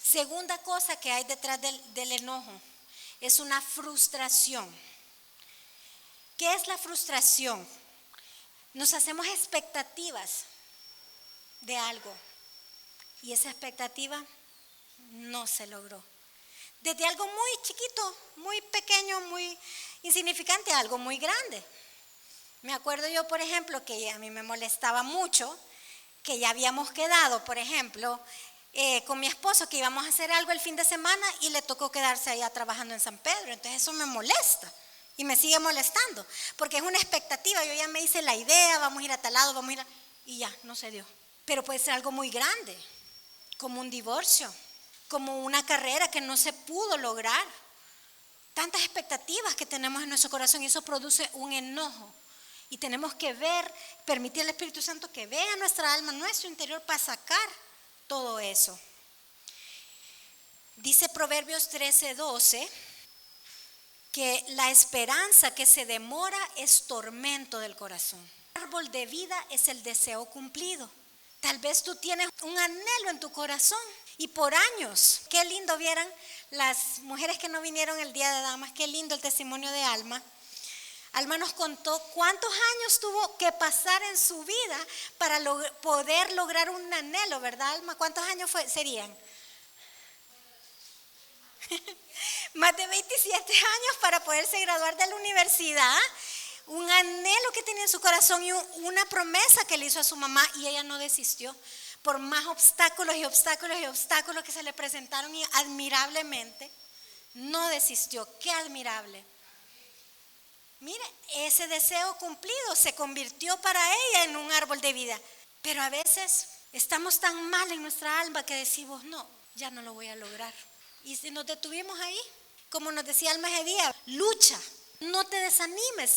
[SPEAKER 1] Segunda cosa que hay detrás del enojo es una frustración. ¿Qué es la frustración? Nos hacemos expectativas de algo y esa expectativa no se logró. Desde algo muy chiquito, muy pequeño, muy insignificante, a algo muy grande. Me acuerdo yo, por ejemplo, que a mí me molestaba mucho que ya habíamos quedado, por ejemplo, con mi esposo, que íbamos a hacer algo el fin de semana y le tocó quedarse allá trabajando en San Pedro. Entonces eso me molesta y me sigue molestando, porque es una expectativa. Yo ya me hice la idea, vamos a ir a tal lado, vamos a ir a... y ya, no se dio. Pero puede ser algo muy grande, como un divorcio, como una carrera que no se pudo lograr. Tantas expectativas que tenemos en nuestro corazón y eso produce un enojo. Y tenemos que permitir al Espíritu Santo que vea nuestra alma, nuestro interior, para sacar todo eso. Dice Proverbios 13:12 que la esperanza que se demora es tormento del corazón. El árbol de vida es el deseo cumplido. Tal vez tú tienes un anhelo en tu corazón y por años, qué lindo vieran las mujeres que no vinieron el día de damas, qué lindo el testimonio de Alma. Alma nos contó cuántos años tuvo que pasar en su vida para poder lograr un anhelo, ¿verdad, Alma? ¿Cuántos años serían? Más de 27 años para poderse graduar de la universidad. Un anhelo que tenía en su corazón y una promesa que le hizo a su mamá, y ella no desistió. Por más obstáculos y obstáculos y obstáculos que se le presentaron, y admirablemente no desistió. ¡Qué admirable! Mire, ese deseo cumplido se convirtió para ella en un árbol de vida. Pero a veces estamos tan mal en nuestra alma que decimos, no, ya no lo voy a lograr. Y si nos detuvimos ahí, como nos decía Alma ese día, lucha, no te desanimes,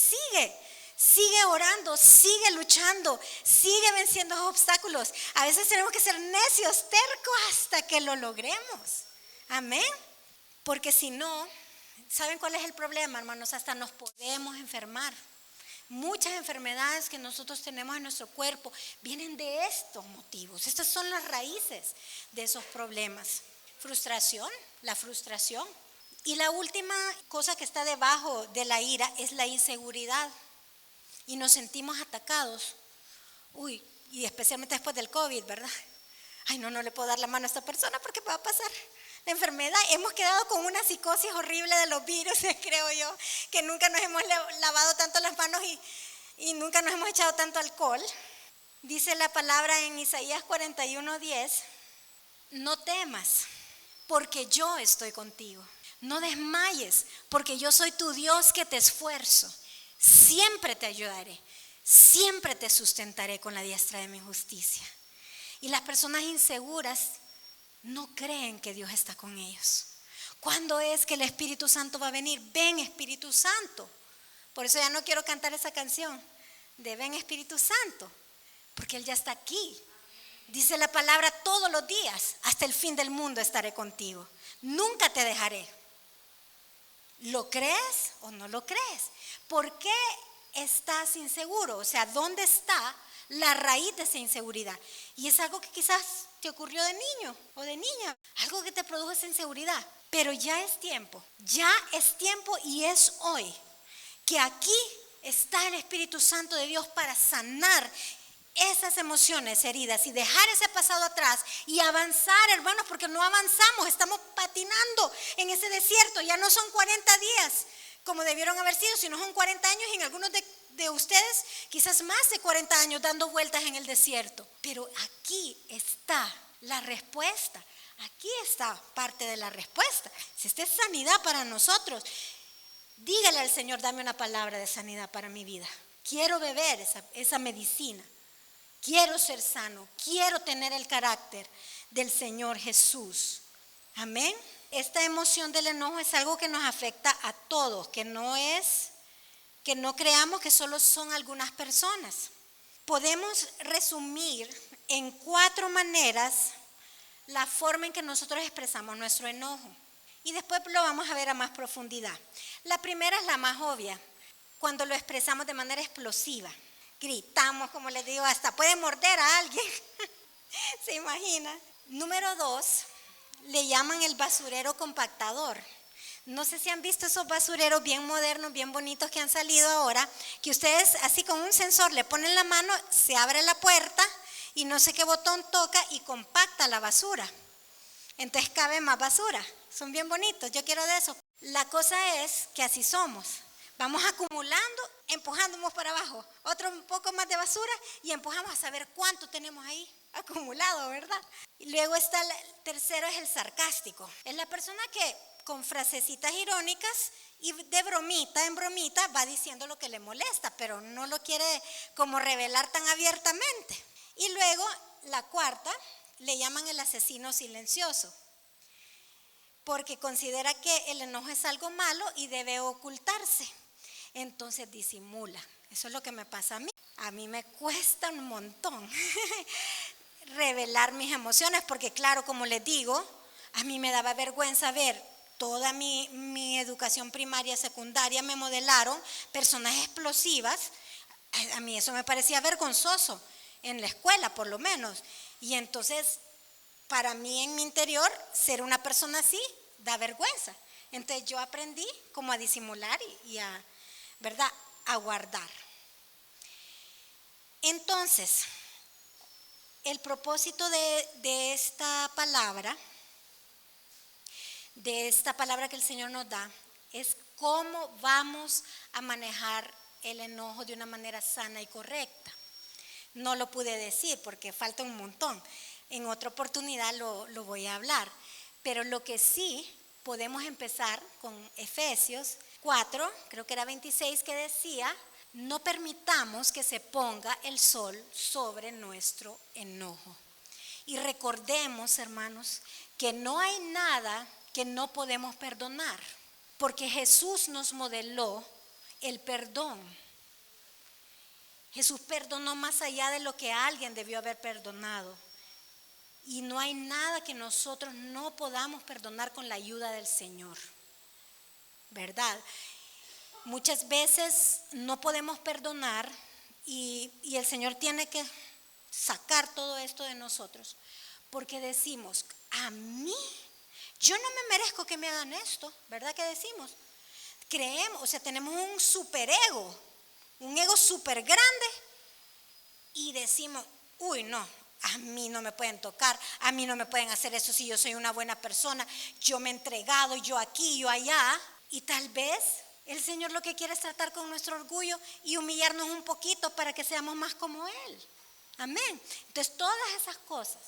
[SPEAKER 1] sigue orando, sigue luchando, sigue venciendo esos obstáculos. A veces tenemos que ser necios, tercos hasta que lo logremos. Amén. Porque si no, ¿saben cuál es el problema, hermanos? Hasta nos podemos enfermar. Muchas enfermedades que nosotros tenemos en nuestro cuerpo vienen de estos motivos. Estas son las raíces de esos problemas. Frustración, la frustración. Y la última cosa que está debajo de la ira es la inseguridad. Y nos sentimos atacados. Uy, y especialmente después del COVID, ¿verdad? Ay, no le puedo dar la mano a esta persona porque me va a pasar la enfermedad. Hemos quedado con una psicosis horrible de los virus, creo yo, que nunca nos hemos lavado tanto las manos y nunca nos hemos echado tanto alcohol. Dice la palabra en Isaías 41:10, no temas, porque yo estoy contigo. No desmayes, porque yo soy tu Dios que te esfuerzo. Siempre te ayudaré, siempre te sustentaré con la diestra de mi justicia. Y las personas inseguras no creen que Dios está con ellos. ¿Cuándo es que el Espíritu Santo va a venir? Ven, Espíritu Santo. Por eso ya no quiero cantar esa canción de Ven, Espíritu Santo, porque Él ya está aquí. Dice la palabra, todos los días, hasta el fin del mundo estaré contigo. Nunca te dejaré. ¿Lo crees o no lo crees? ¿Por qué estás inseguro? O sea, ¿dónde está la raíz de esa inseguridad? Y es algo que quizás te ocurrió de niño o de niña, algo que te produjo esa inseguridad. Pero ya es tiempo y es hoy que aquí está el Espíritu Santo de Dios para sanar esas emociones heridas y dejar ese pasado atrás y avanzar, hermanos, porque no avanzamos, estamos patinando en ese desierto. Ya no son 40 días como debieron haber sido, sino son 40 años y en algunos de ustedes quizás más de 40 años dando vueltas en el desierto. Pero aquí está la respuesta, aquí está parte de la respuesta. Si esta es sanidad para nosotros, dígale al Señor, dame una palabra de sanidad para mi vida. Quiero beber esa medicina. Quiero ser sano, quiero tener el carácter del Señor Jesús. Amén. Esta emoción del enojo es algo que nos afecta a todos, que no creamos que solo son algunas personas. podemos resumir en 4 maneras la forma en que nosotros expresamos nuestro enojo. Y después lo vamos a ver a más profundidad. La primera es la más obvia, cuando lo expresamos de manera explosiva. Gritamos, como les digo, hasta puede morder a alguien. ¿Se imagina? Número 2, le llaman el basurero compactador. No sé si han visto esos basureros bien modernos, bien bonitos que han salido ahora, que ustedes así con un sensor le ponen la mano, se abre la puerta y no sé qué botón toca y compacta la basura. Entonces cabe más basura. Son bien bonitos, yo quiero de eso. La cosa es que así somos. Vamos acumulando, empujándonos para abajo. Otro un poco más de basura y empujamos a saber cuánto tenemos ahí acumulado, ¿verdad? Y luego está el tercero, es el sarcástico. Es la persona que con frasecitas irónicas y de bromita en bromita va diciendo lo que le molesta, pero no lo quiere como revelar tan abiertamente. Y luego la cuarta le llaman el asesino silencioso, porque considera que el enojo es algo malo y debe ocultarse. Entonces disimula. Eso es lo que me pasa a mí. A mí me cuesta un montón revelar mis emociones, porque claro, como les digo, a mí me daba vergüenza ver toda mi educación primaria, secundaria, me modelaron personas explosivas. A mí eso me parecía vergonzoso, en la escuela por lo menos. Y entonces, para mí en mi interior, ser una persona así da vergüenza. Entonces yo aprendí como a disimular y a, ¿verdad?, a guardar. Entonces, el propósito de esta palabra que el Señor nos da, es cómo vamos a manejar el enojo de una manera sana y correcta. No lo pude decir porque falta un montón. En otra oportunidad lo voy a hablar. Pero lo que sí podemos empezar con Efesios 4, creo que era 26, que decía: no permitamos que se ponga el sol sobre nuestro enojo. Y recordemos, hermanos, que no hay nada que no podemos perdonar, porque Jesús nos modeló el perdón. Jesús perdonó más allá de lo que alguien debió haber perdonado. Y no hay nada que nosotros no podamos perdonar con la ayuda del Señor, ¿verdad? Muchas veces no podemos perdonar y el Señor tiene que sacar todo esto de nosotros, porque decimos: a mí, yo no me merezco que me hagan esto, ¿verdad que decimos? Creemos, o sea, tenemos un superego, un ego súper grande y decimos: uy, no, a mí no me pueden tocar, a mí no me pueden hacer eso si yo soy una buena persona, yo me he entregado, yo aquí, yo allá. Y tal vez el Señor lo que quiere es tratar con nuestro orgullo y humillarnos un poquito para que seamos más como Él. Amén. Entonces todas esas cosas,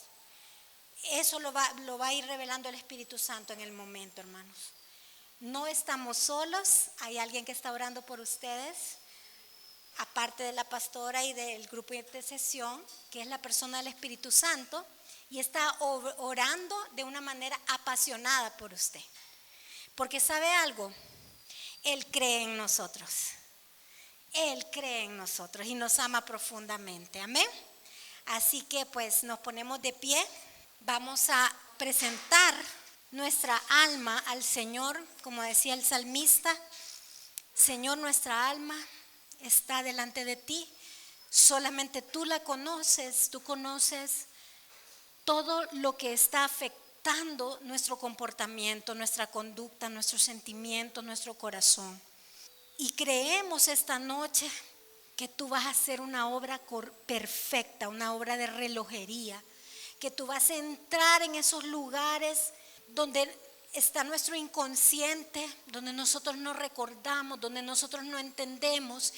[SPEAKER 1] eso lo va a ir revelando el Espíritu Santo en el momento, hermanos. No estamos solos, hay alguien que está orando por ustedes, aparte de la pastora y del grupo de intercesión, que es la persona del Espíritu Santo, y está orando de una manera apasionada por usted. Porque ¿sabe algo? Él cree en nosotros. Él cree en nosotros y nos ama profundamente. Amén. Así que pues nos ponemos de pie. Vamos a presentar nuestra alma al Señor, como decía el salmista: Señor, nuestra alma está delante de ti, solamente tú la conoces, tú conoces todo lo que está afectando nuestro comportamiento, nuestra conducta, nuestros sentimientos, nuestro corazón. Y creemos esta noche que tú vas a hacer una obra perfecta, una obra de relojería, que tú vas a entrar en esos lugares donde está nuestro inconsciente, donde nosotros no recordamos, donde nosotros no entendemos,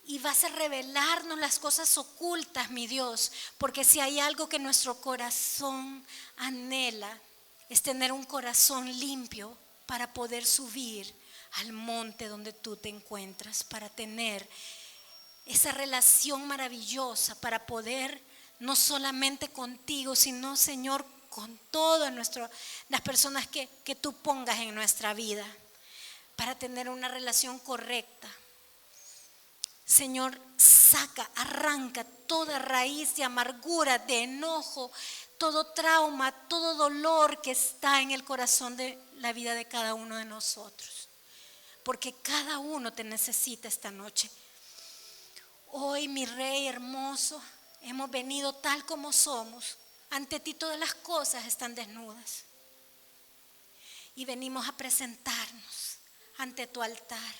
[SPEAKER 1] y vas a revelarnos las cosas ocultas, mi Dios, porque si hay algo que nuestro corazón anhela, es tener un corazón limpio para poder subir al monte donde tú te encuentras, para tener esa relación maravillosa, para poder no solamente contigo, sino, Señor, con todas las personas que tú pongas en nuestra vida, para tener una relación correcta. Señor, saca, arranca toda raíz de amargura, de enojo, todo trauma, todo dolor que está en el corazón de la vida de cada uno de nosotros. Porque cada uno te necesita esta noche. Hoy, mi Rey hermoso, hemos venido tal como somos. Ante ti todas las cosas están desnudas. Y venimos a presentarnos ante tu altar.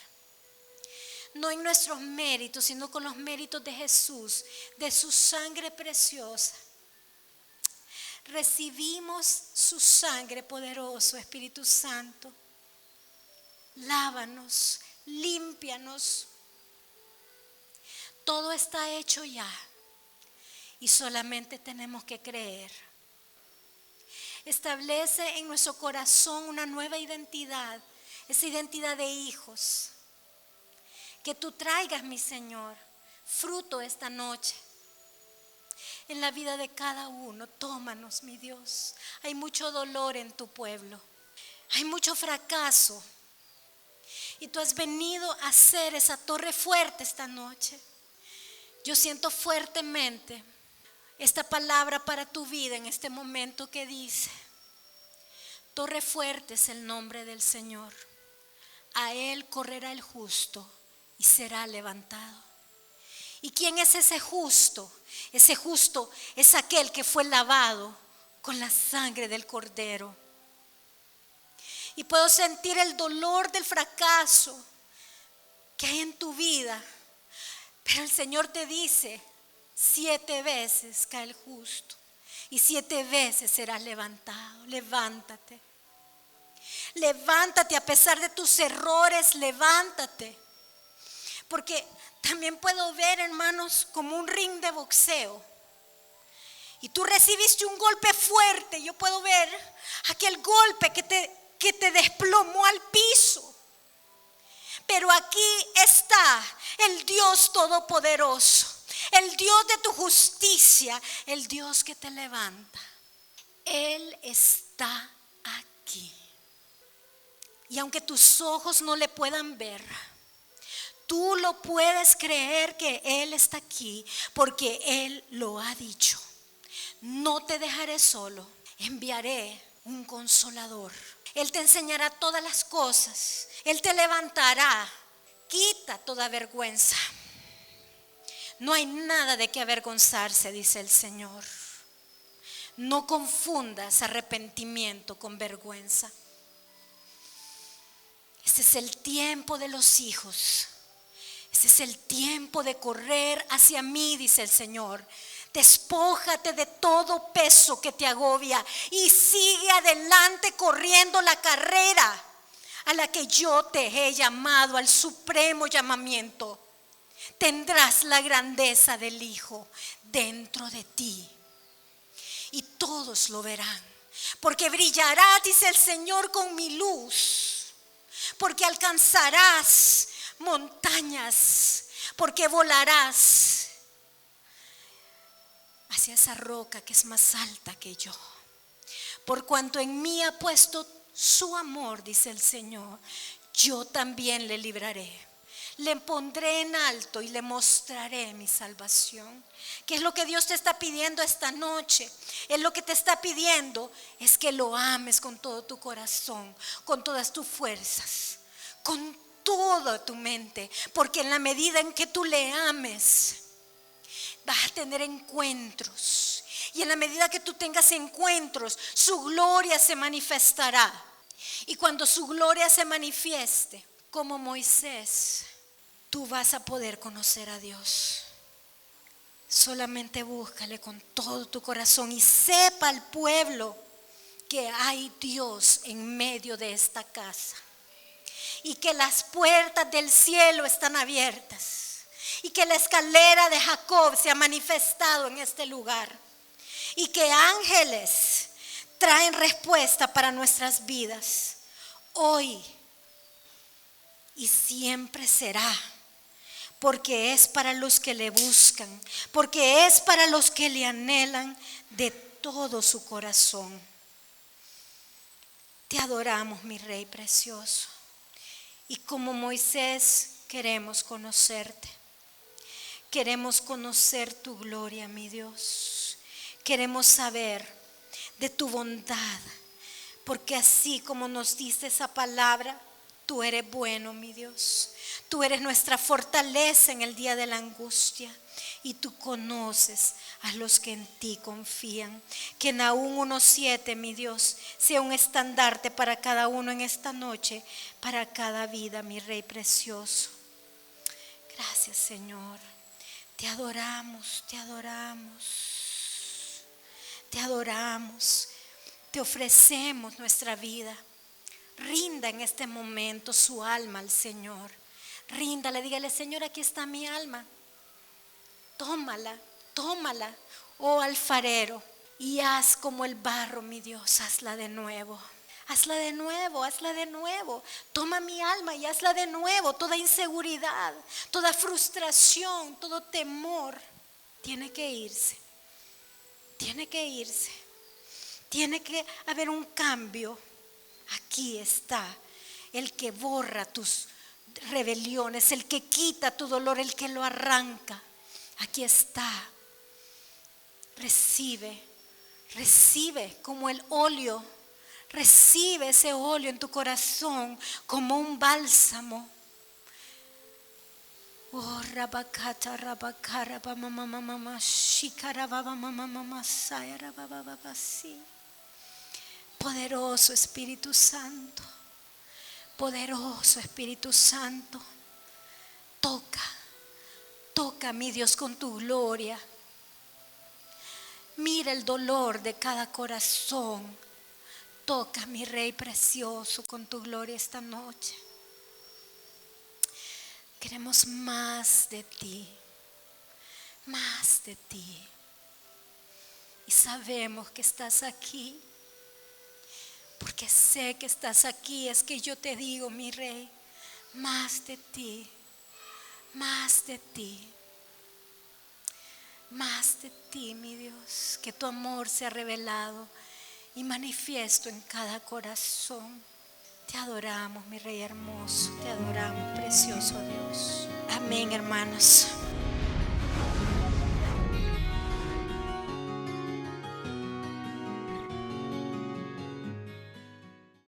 [SPEAKER 1] No en nuestros méritos, sino con los méritos de Jesús, de su sangre preciosa. Recibimos su sangre poderoso, Espíritu Santo. Lávanos, límpianos. Todo está hecho ya y solamente tenemos que creer. Establece en nuestro corazón una nueva identidad, esa identidad de hijos. Que tú traigas, mi Señor, fruto esta noche en la vida de cada uno. Tómanos, mi Dios. Hay mucho dolor en tu pueblo, hay mucho fracaso y tú has venido a ser esa torre fuerte esta noche. Yo siento fuertemente esta palabra para tu vida en este momento que dice: torre fuerte es el nombre del Señor, a él correrá el justo y será levantado. ¿Y quién es ese justo? Ese justo es aquel que fue lavado con la sangre del Cordero. Y puedo sentir el dolor del fracaso que hay en tu vida, pero el Señor te dice: 7 veces cae el justo y 7 veces serás levantado. Levántate. Levántate a pesar de tus errores, levántate. Porque también puedo ver, hermanos, como un ring de boxeo. Y tú recibiste un golpe fuerte. Yo puedo ver aquel golpe que te desplomó al piso. Pero aquí está el Dios Todopoderoso, el Dios de tu justicia, el Dios que te levanta. Él está aquí. Y aunque tus ojos no le puedan ver, tú lo puedes creer que Él está aquí, porque Él lo ha dicho. No te dejaré solo, enviaré un consolador. Él te enseñará todas las cosas, Él te levantará. Quita toda vergüenza. No hay nada de qué avergonzarse, dice el Señor. No confundas arrepentimiento con vergüenza. Este es el tiempo de los hijos. Este es el tiempo de correr hacia mí, dice el Señor. Despójate de todo peso que te agobia y sigue adelante corriendo la carrera a la que yo te he llamado, al supremo llamamiento. Tendrás la grandeza del Hijo dentro de ti y todos lo verán, porque brillarás, dice el Señor, con mi luz, porque alcanzarás montañas, porque volarás hacia esa roca que es más alta que yo. Por cuanto en mí ha puesto su amor, dice el Señor, yo también le libraré. Le pondré en alto y le mostraré mi salvación. ¿Qué es lo que Dios te está pidiendo esta noche? Él lo que te está pidiendo es que lo ames con todo tu corazón, con todas tus fuerzas, con toda tu mente. Porque en la medida en que tú le ames, vas a tener encuentros. Y en la medida que tú tengas encuentros, su gloria se manifestará. Y cuando su gloria se manifieste, como Moisés, tú vas a poder conocer a Dios. Solamente búscale con todo tu corazón y sepa al pueblo que hay Dios en medio de esta casa. Y que las puertas del cielo están abiertas. Y que la escalera de Jacob se ha manifestado en este lugar. Y que ángeles traen respuesta para nuestras vidas. Hoy y siempre será. Porque es para los que le buscan. Porque es para los que le anhelan de todo su corazón. Te adoramos, mi Rey precioso. Y como Moisés queremos conocerte. Queremos conocer tu gloria, mi Dios. Queremos saber de tu bondad, porque así como nos dice esa palabra, tú eres bueno, mi Dios. Tú eres nuestra fortaleza en el día de la angustia. Y tú conoces a los que en ti confían. Que en Nahum 1:7, mi Dios, sea un estandarte para cada uno en esta noche, para cada vida, mi Rey precioso. Gracias, Señor. Te adoramos, te adoramos. Te adoramos. Te ofrecemos nuestra vida. Rinda en este momento su alma al Señor. Ríndale, dígale: Señor, aquí está mi alma. Tómala, tómala, oh alfarero, y haz como el barro, mi Dios. Hazla de nuevo. Hazla de nuevo, hazla de nuevo. Toma mi alma y hazla de nuevo. Toda inseguridad, toda frustración, todo temor tiene que irse. Tiene que irse. Tiene que haber un cambio. Aquí está el que borra tus rebeliones, el que quita tu dolor, el que lo arranca. Aquí está. Recibe, recibe como el óleo. Recibe ese óleo en tu corazón como un bálsamo. Oh, rabakata, rabakara, mamamamama, shikara, mamamamama, sayara, babababasi. Poderoso Espíritu Santo, poderoso Espíritu Santo, toca, mi Dios, con tu gloria. Mira el dolor de cada corazón. Toca, mi Rey precioso, con tu gloria esta noche. Queremos más de ti, más de ti. Y sabemos que estás aquí. Porque sé que estás aquí, es que yo te digo, mi Rey, más de ti, más de ti, más de ti, mi Dios. Que tu amor sea revelado y manifiesto en cada corazón. Te adoramos, mi Rey hermoso, te adoramos, precioso Dios. Amén, hermanos.